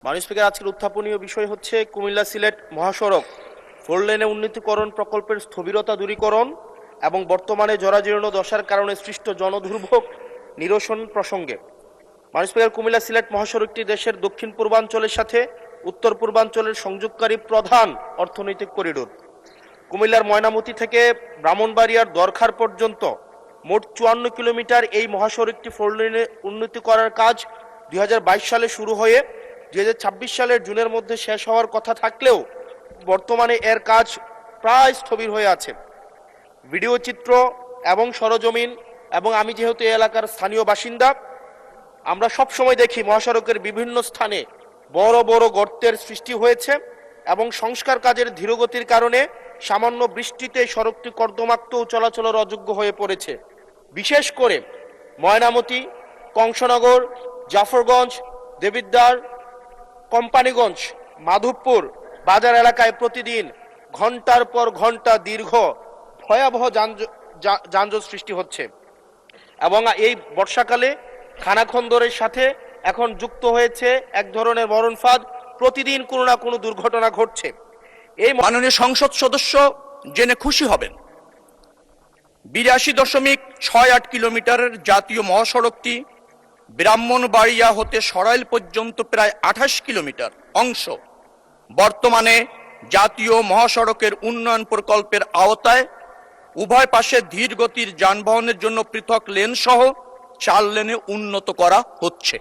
মাননীয় স্পিকার, আজকের উত্থাপনীয় বিষয় হচ্ছে কুমিল্লা সিলেট মহাসড়ক 4 লেনে উন্নতিকরণ প্রকল্পের স্থবিরতা দূরীকরণ এবং বর্তমানে জরাজীর্ণ দশার কারণে সৃষ্ট জনদুর্ভোগ নিরসন প্রসঙ্গে। মাননীয় স্পিকার, কুমিল্লা সিলেট মহাসড়কটি দেশের দক্ষিণ পূর্বাঞ্চলের সাথে উত্তর পূর্বাঞ্চলের সংযোগকারী প্রধান অর্থনৈতিক করিডোর। কুমিল্লার ময়নামতি থেকে ব্রাহ্মণবাড়িয়ার দরখার পর্যন্ত মোট 54 কিলোমিটার এই মহাসড়কটি 4 লেনে উন্নতি করার কাজ 2022 সালে শুরু হয়ে 2026 সালের জুনের মধ্যে শেষ হওয়ার কথা থাকলেও বর্তমানে এর কাজ প্রায় স্থবির হয়ে আছে। ভিডিও চিত্র এবং সরজমিন এবং আমি যেহেতু এই এলাকার স্থানীয় বাসিন্দা, আমরা সব সময় দেখি মহাসড়কের বিভিন্ন স্থানে বড় বড় গর্তের সৃষ্টি হয়েছে এবং সংস্কার কাজের ধীরগতির কারণে সামান্য বৃষ্টিতে সড়কটি কর্দমাক্ত ও চলাচলের অযোগ্য হয়ে পড়েছে। বিশেষ করে ময়নামতি, কংসনগর, জাফরগঞ্জ, দেবিদ্বার, কোম্পানিগঞ্জ, মাধবপুর বাজার এলাকায় প্রতিদিন ঘন্টার পর ঘন্টা দীর্ঘ ভয়াবহ যানজট সৃষ্টি হচ্ছে এবং এই বর্ষাকালে খানাখন্দরের সাথে এখন যুক্ত হয়েছে এক ধরনের মরণ ফাঁদ। প্রতিদিন কোনো না কোনো দুর্ঘটনা ঘটছে। এই মাননীয় সংসদ সদস্য জেনে খুশি হবেন, 82.68 কিলোমিটারের জাতীয় মহাসড়কটি ব্রাহ্মণবাড়িয়া হতে সরাইল পর্যন্ত প্রায় 28 কিলোমিটার অংশ বর্তমানে জাতীয় মহাসড়কের উন্নয়ন প্রকল্পের আওতায় উভয় পাশে ধীর গতির যানবাহনের জন্য পৃথক লেন সহ 4 লেনে উন্নত করা হচ্ছে।